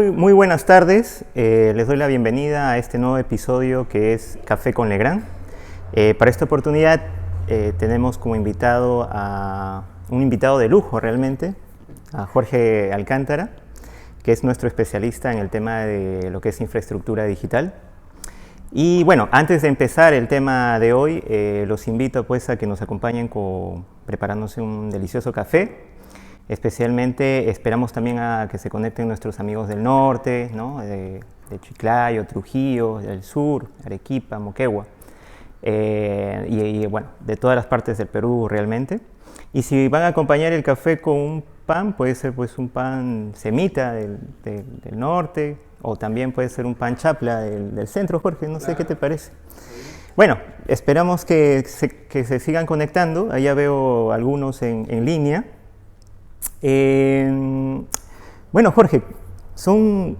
Muy buenas tardes, les doy la bienvenida a este nuevo episodio que es Café con Legrand. Para esta oportunidad tenemos como invitado a un invitado de lujo realmente, a Jorge Alcántara, que es nuestro especialista en el tema de lo que es infraestructura digital. Y bueno, antes de empezar el tema de hoy, los invito pues a que nos acompañen preparándose un delicioso café. Especialmente esperamos también a que se conecten nuestros amigos del norte, ¿no? de Chiclayo, Trujillo, del sur, Arequipa, Moquegua, y bueno, de todas las partes del Perú realmente. Y si van a acompañar el café con un pan, puede ser pues un pan semita del norte, o también puede ser un pan chapla del centro, Jorge, no sé qué te parece. Bueno, esperamos que se sigan conectando, allá veo algunos en línea. Bueno, Jorge,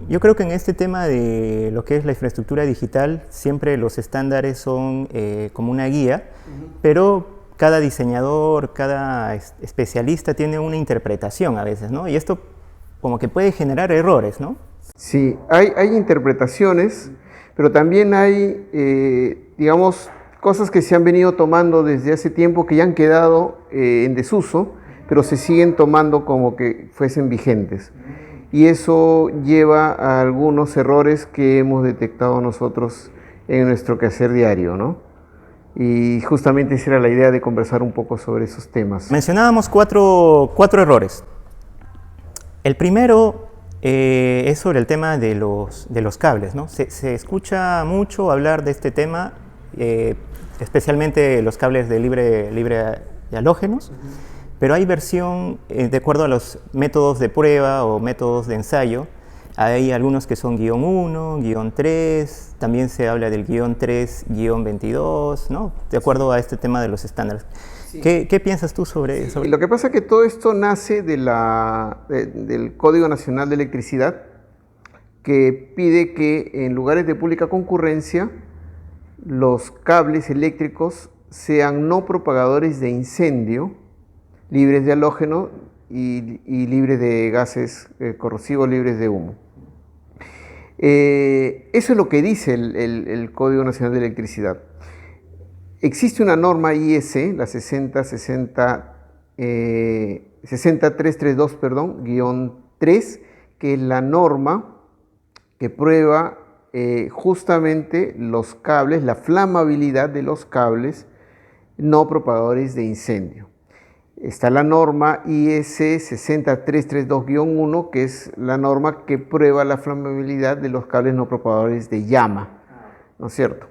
yo creo que en este tema de lo que es la infraestructura digital, siempre los estándares son como una guía, pero cada diseñador, cada especialista tiene una interpretación a veces, ¿no? Y esto como que puede generar errores, ¿no? Sí, hay interpretaciones, pero también hay, digamos, cosas que se han venido tomando desde hace tiempo que ya han quedado en desuso, pero se siguen tomando como que fuesen vigentes. Y eso lleva a algunos errores que hemos detectado nosotros en nuestro quehacer diario, ¿no? Y justamente esa era la idea de conversar un poco sobre esos temas. Mencionábamos cuatro errores. El primero es sobre el tema de los cables, ¿no? Se escucha mucho hablar de este tema, especialmente los cables de libre de halógenos. Pero hay versión, de acuerdo a los métodos de prueba o métodos de ensayo, hay algunos que son guión 1, guión 3, también se habla del guión 3, guión 22, ¿no? De acuerdo a este tema de los estándares. Sí. ¿Qué piensas tú sobre eso? Lo que pasa es que todo esto nace del Código Nacional de Electricidad, que pide que en lugares de pública concurrencia los cables eléctricos sean no propagadores de incendio, libres de halógeno y libres de gases corrosivos, libres de humo. Eso es lo que dice el Código Nacional de Electricidad. Existe una norma IEC, la 60332, -3, que es la norma que prueba justamente los cables, la flamabilidad de los cables no propagadores de incendio. Está la norma IEC 60332-1, que es la norma que prueba la flamabilidad de los cables no propagadores de llama, ¿no es cierto?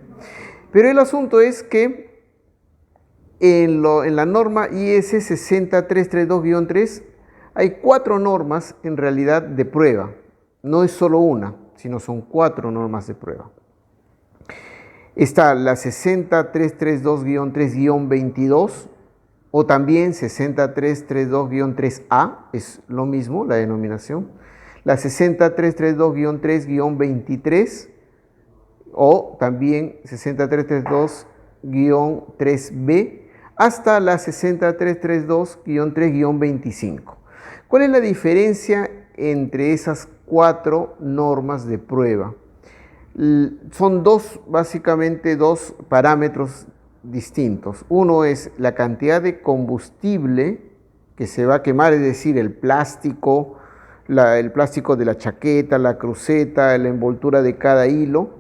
Pero el asunto es que en la norma IEC 60332-3 hay 4 normas en realidad de prueba. No es solo una, sino son 4 normas de prueba. Está la 60332-3-22, o también 60332-3A, es lo mismo la denominación, la 60332-3-23, o también 60332-3B, hasta la 60332-3-25. ¿Cuál es la diferencia entre esas 4 normas de prueba? Son básicamente dos parámetros distintos. Uno es la cantidad de combustible que se va a quemar, es decir, el plástico de la chaqueta, la cruceta, la envoltura de cada hilo,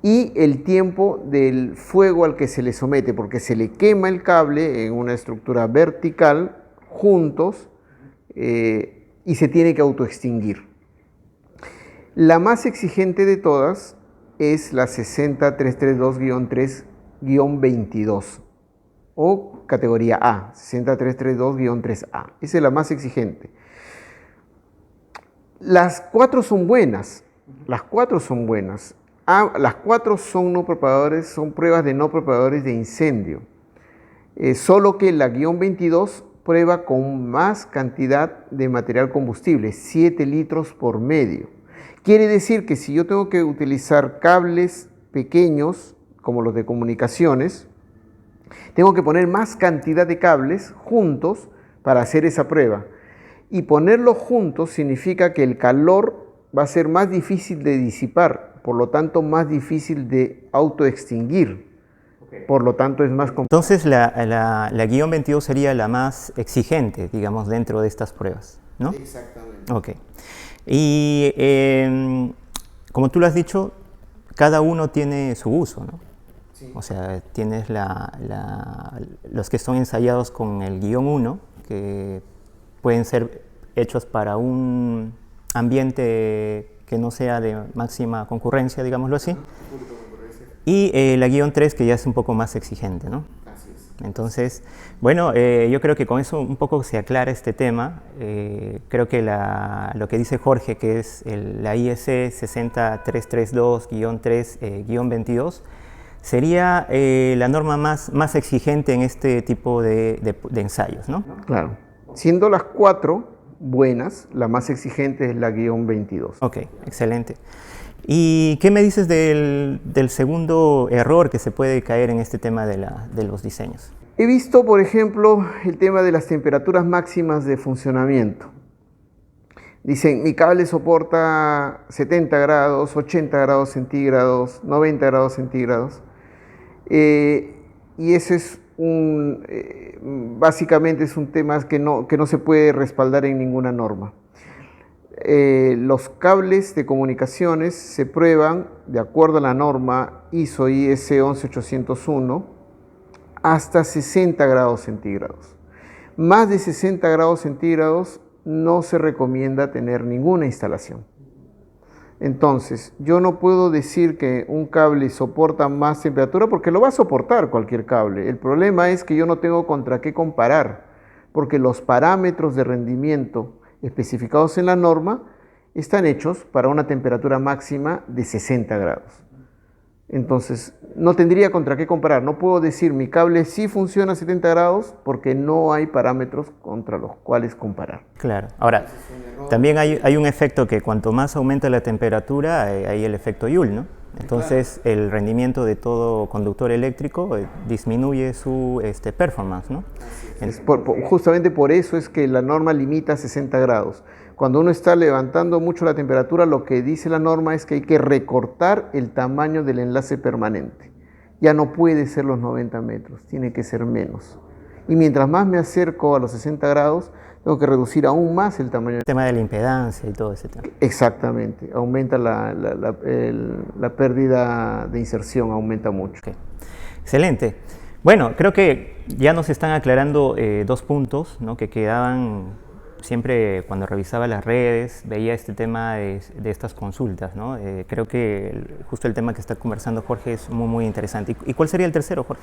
y el tiempo del fuego al que se le somete, porque se le quema el cable en una estructura vertical juntos y se tiene que autoextinguir. La más exigente de todas es la 60332-3-22 o categoría A, 60332-3A. Esa es la más exigente. Las 4 son buenas, las 4 son buenas. Las 4 son son pruebas de no propagadores de incendio. Solo que la guión 22 prueba con más cantidad de material combustible, 7 litros por medio. Quiere decir que si yo tengo que utilizar cables pequeños, como los de comunicaciones, tengo que poner más cantidad de cables juntos para hacer esa prueba. y ponerlos juntos significa que el calor va a ser más difícil de disipar, por lo tanto más difícil de autoextinguir. Por lo tanto es más complicado. Entonces la guión 22 sería la más exigente, digamos, dentro de estas pruebas, ¿no? Exactamente. Ok. Y como tú lo has dicho, cada uno tiene su uso, ¿no? Sí. O sea, tienes los que son ensayados con el guión 1, que pueden ser hechos para un ambiente que no sea de máxima concurrencia, digámoslo así. Y la guión 3, que ya es un poco más exigente, ¿no? Así es. Entonces, bueno, yo creo que con eso un poco se aclara este tema. Creo que lo que dice Jorge, que es la IEC 60332-3-22, sería la norma más exigente en este tipo de ensayos, ¿no? Claro. Siendo las 4 buenas, la más exigente es la guión 22. Ok, excelente. ¿Y qué me dices del segundo error que se puede caer en este tema de los diseños? He visto, por ejemplo, el tema de las temperaturas máximas de funcionamiento. Dicen, mi cable soporta 70 grados, 80 grados centígrados, 90 grados centígrados. Y ese es básicamente es un tema que no se puede respaldar en ninguna norma. Los cables de comunicaciones se prueban de acuerdo a la norma ISO/IEC 11801 hasta 60 grados centígrados. Más de 60 grados centígrados no se recomienda tener ninguna instalación. Entonces, yo no puedo decir que un cable soporta más temperatura porque lo va a soportar cualquier cable. El problema es que yo no tengo contra qué comparar, porque los parámetros de rendimiento especificados en la norma están hechos para una temperatura máxima de 60 grados. Entonces, no tendría contra qué comparar. No puedo decir mi cable sí funciona a 70 grados porque no hay parámetros contra los cuales comparar. Claro. Ahora, también hay un efecto que cuanto más aumenta la temperatura, hay el efecto Joule, ¿no? Entonces, claro, el rendimiento de todo conductor eléctrico disminuye su performance, ¿no? Justamente por eso es que la norma limita a 60 grados. Cuando uno está levantando mucho la temperatura, lo que dice la norma es que hay que recortar el tamaño del enlace permanente. Ya no puede ser los 90 metros, tiene que ser menos. Y mientras más me acerco a los 60 grados, tengo que reducir aún más el tamaño. El tema de la impedancia y todo ese tema. Exactamente, aumenta la pérdida de inserción, aumenta mucho. Okay. Excelente. Bueno, creo que ya nos están aclarando dos puntos, ¿no?, que quedaban siempre cuando revisaba las redes, veía este tema de estas consultas, ¿no? Creo que justo el tema que está conversando Jorge es muy, muy interesante. ¿Y cuál sería el tercero, Jorge?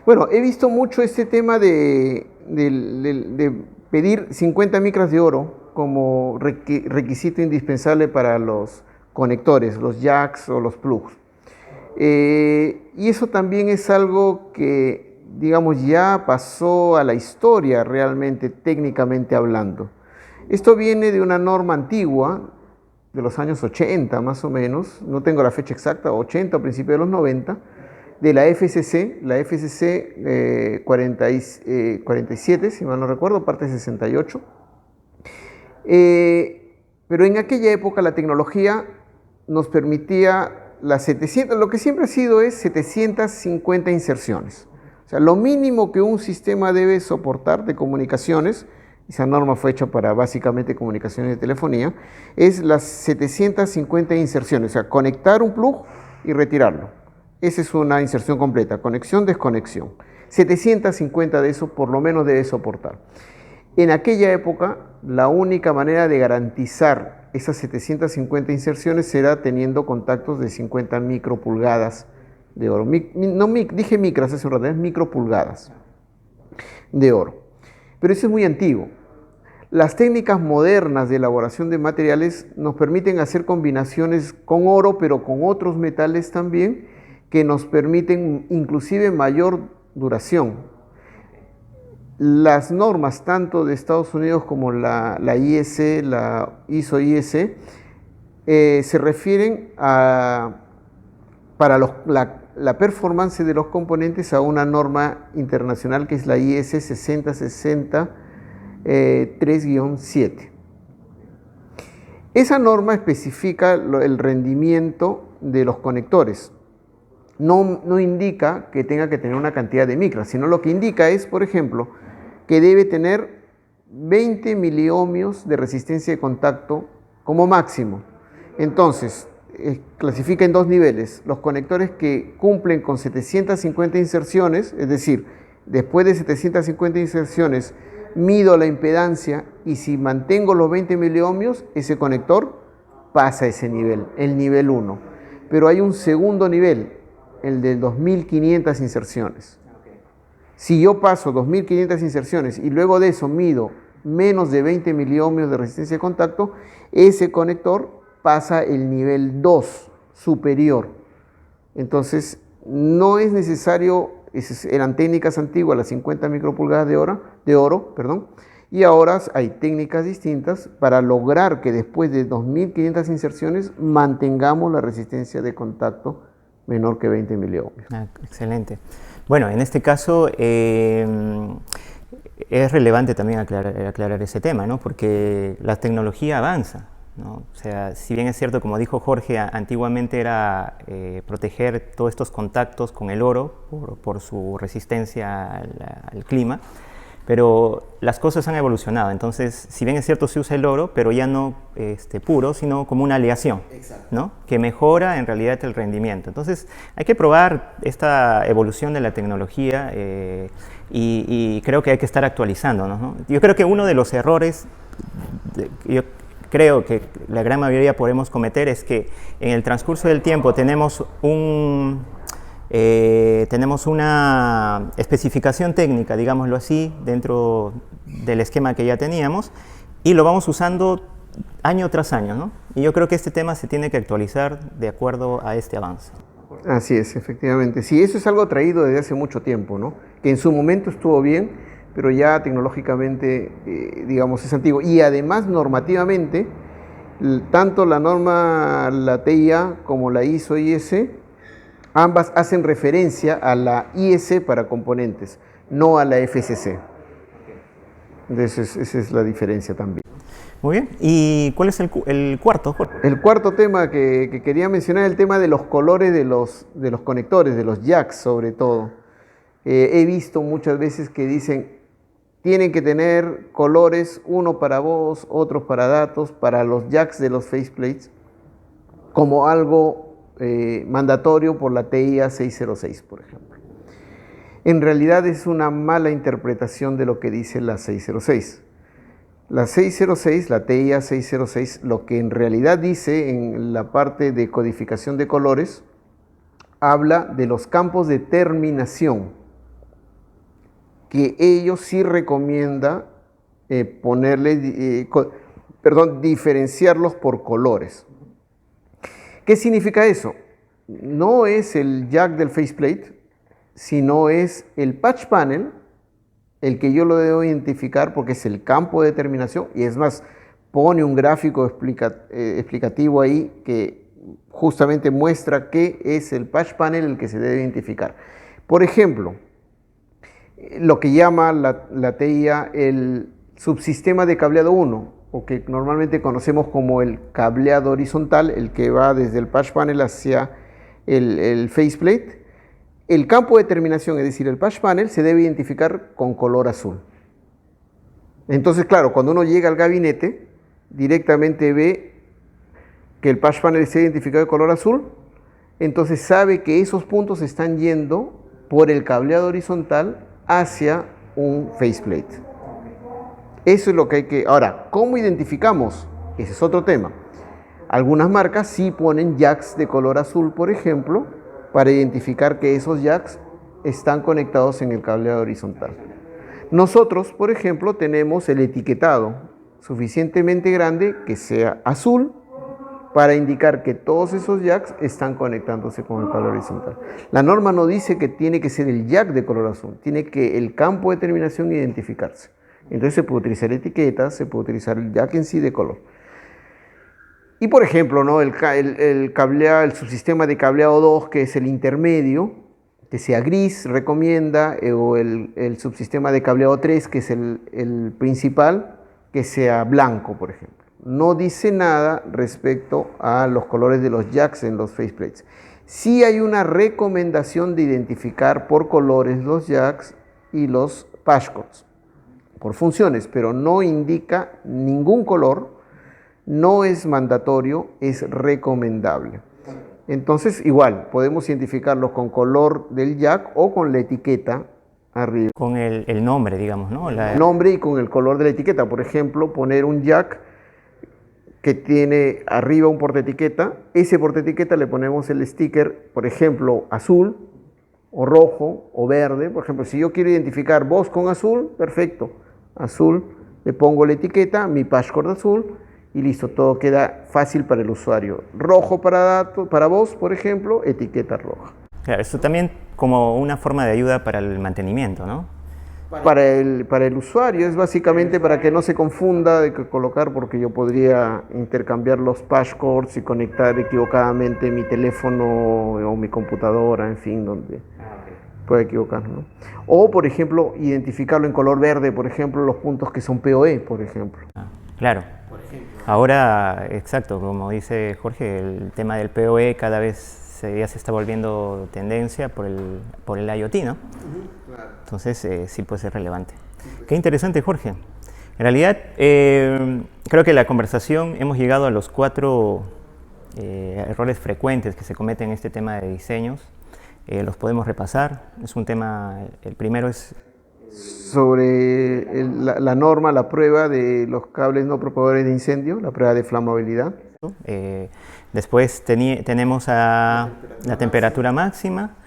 Bueno, he visto mucho este tema de pedir 50 micras de oro como requisito indispensable para los conectores, los jacks o los plugs. Y eso también es algo que, digamos, ya pasó a la historia realmente, técnicamente hablando. Esto viene de una norma antigua, de los años 80 más o menos, no tengo la fecha exacta, 80 o principios de los 90, de la FCC 47, si mal no recuerdo, parte 68. Pero en aquella época la tecnología nos permitía las 700, lo que siempre ha sido es 750 inserciones. O sea, lo mínimo que un sistema debe soportar de comunicaciones, esa norma fue hecha para básicamente comunicaciones de telefonía, es las 750 inserciones, o sea, conectar un plug y retirarlo. Esa es una inserción completa, conexión, desconexión. 750 de eso por lo menos debe soportar. En aquella época, la única manera de garantizar esas 750 inserciones era teniendo contactos de 50 micropulgadas de oro. Dije micras hace un rato, es micropulgadas de oro. Pero eso es muy antiguo. Las técnicas modernas de elaboración de materiales nos permiten hacer combinaciones con oro, pero con otros metales también, que nos permiten inclusive mayor duración. Las normas tanto de Estados Unidos como la IEC, la ISO/IEC, se refieren para la performance de los componentes a una norma internacional que es la IEC 6060 3-7. Esa norma especifica el rendimiento de los conectores. No indica que tenga que tener una cantidad de micras, sino lo que indica es, por ejemplo, que debe tener 20 miliohmios de resistencia de contacto como máximo. Entonces, clasifica en dos niveles. Los conectores que cumplen con 750 inserciones, es decir, después de 750 inserciones, mido la impedancia y si mantengo los 20 miliohmios, ese conector pasa ese nivel, el nivel 1. Pero hay un segundo nivel, el de 2500 inserciones. Si yo paso 2500 inserciones y luego de eso mido menos de 20 miliohmios de resistencia de contacto, ese conector pasa el nivel 2 superior. Entonces, no es necesario, eran técnicas antiguas, las 50 micropulgadas de oro, y ahora hay técnicas distintas para lograr que después de 2500 inserciones mantengamos la resistencia de contacto menor que 20 miliohmios. Excelente. Bueno, en este caso es relevante también aclarar ese tema, ¿no? Porque la tecnología avanza, ¿no? O sea, si bien es cierto, como dijo Jorge, antiguamente era proteger todos estos contactos con el oro por su resistencia al clima, pero las cosas han evolucionado. Entonces, si bien es cierto, se usa el oro, pero ya no puro, sino como una aleación, ¿no? Que mejora en realidad el rendimiento. Entonces, hay que probar esta evolución de la tecnología y creo que hay que estar actualizándonos, ¿no? Yo creo que uno de los errores, yo creo que la gran mayoría podemos cometer, es que en el transcurso del tiempo tenemos una especificación técnica, digámoslo así, dentro del esquema que ya teníamos y lo vamos usando año tras año, ¿no? Y yo creo que este tema se tiene que actualizar de acuerdo a este avance. Así es, efectivamente. Sí, eso es algo traído desde hace mucho tiempo, ¿no? Que en su momento estuvo bien, pero ya tecnológicamente, digamos, es antiguo. Y además, normativamente, tanto la norma, la TIA, como la ISO-IS, ambas hacen referencia a la IS para componentes, no a la FCC. Entonces, esa es la diferencia también. Muy bien. ¿Y cuál es el cuarto, Jorge? El cuarto tema que quería mencionar es el tema de los colores de los conectores, de los jacks sobre todo. He visto muchas veces que dicen, tienen que tener colores, uno para voz, otros para datos, para los jacks de los faceplates, como algo mandatorio por la TIA 606, por ejemplo. En realidad es una mala interpretación de lo que dice la 606. La 606, la TIA 606, lo que en realidad dice en la parte de codificación de colores, habla de los campos de terminación, que ellos sí recomienda diferenciarlos por colores. ¿Qué significa eso? No es el jack del faceplate, sino es el patch panel el que yo lo debo identificar porque es el campo de determinación y es más, pone un gráfico explicativo ahí que justamente muestra qué es el patch panel el que se debe identificar. Por ejemplo, lo que llama la TIA el subsistema de cableado 1, o que normalmente conocemos como el cableado horizontal, el que va desde el patch panel hacia el faceplate. El campo de terminación, es decir, el patch panel, se debe identificar con color azul. Entonces, claro, cuando uno llega al gabinete, directamente ve que el patch panel está identificado de color azul, entonces sabe que esos puntos están yendo por el cableado horizontal hacia un faceplate. Eso es lo que hay que... Ahora, ¿cómo identificamos? Ese es otro tema. Algunas marcas sí ponen jacks de color azul, por ejemplo, para identificar que esos jacks están conectados en el cableado horizontal. Nosotros, por ejemplo, tenemos el etiquetado suficientemente grande que sea azul para indicar que todos esos jacks están conectándose con el cableado horizontal. La norma no dice que tiene que ser el jack de color azul, tiene que el campo de terminación identificarse. Entonces se puede utilizar etiquetas, se puede utilizar el jack en sí de color. Y por ejemplo, ¿no? el subsistema de cableado 2, que es el intermedio, que sea gris, recomienda, o el subsistema de cableado 3, que es el principal, que sea blanco, por ejemplo. No dice nada respecto a los colores de los jacks en los faceplates. Sí hay una recomendación de identificar por colores los jacks y los patchcords, por funciones, pero no indica ningún color, no es mandatorio, es recomendable. Entonces, igual, podemos identificarlos con color del jack o con la etiqueta arriba. Con el nombre, digamos, ¿no? El nombre y con el color de la etiqueta. Por ejemplo, poner un jack que tiene arriba un portaetiqueta. Ese portaetiqueta le ponemos el sticker, por ejemplo, azul, o rojo, o verde. Por ejemplo, si yo quiero identificar voz con azul, perfecto. Azul, le pongo la etiqueta, mi patchcord azul, y listo, todo queda fácil para el usuario. Rojo para voz, por ejemplo, etiqueta roja. Claro, esto también como una forma de ayuda para el mantenimiento, ¿no? Para el usuario es básicamente para que no se confunda de qué colocar, porque yo podría intercambiar los patchcords y conectar equivocadamente mi teléfono o mi computadora, en fin, donde puede equivocar, ¿no? O, por ejemplo, identificarlo en color verde, por ejemplo, los puntos que son PoE, por ejemplo. Claro. Ahora, exacto, como dice Jorge, el tema del PoE cada vez ya se está volviendo tendencia por el IoT, ¿no? Claro. Entonces, sí puede ser relevante. Qué interesante, Jorge. En realidad, creo que la conversación hemos llegado a los 4 errores frecuentes que se cometen en este tema de diseños. Los podemos repasar. Es un tema, el primero es sobre la norma, la prueba de los cables no propagadores de incendio, la prueba de flamabilidad. Después tenemos a la temperatura máxima,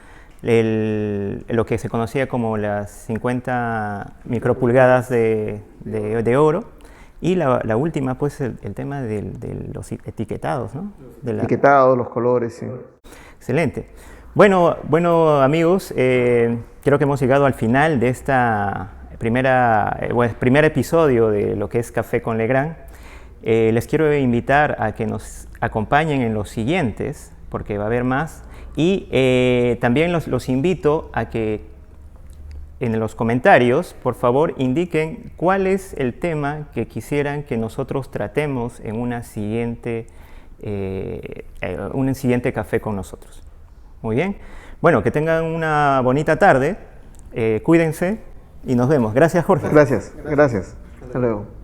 lo que se conocía como las 50 micropulgadas de oro, y la última, pues, el tema de los etiquetados, ¿no? Etiquetados, los colores, sí. Excelente. Bueno amigos, creo que hemos llegado al final de esta primer episodio de lo que es Café con Legrand. Les quiero invitar a que nos acompañen en los siguientes, porque va a haber más, y también los invito a que en los comentarios, por favor, indiquen cuál es el tema que quisieran que nosotros tratemos en un siguiente café con nosotros. Muy bien. Bueno, que tengan una bonita tarde, cuídense y nos vemos. Gracias, Jorge. Gracias. Hasta luego.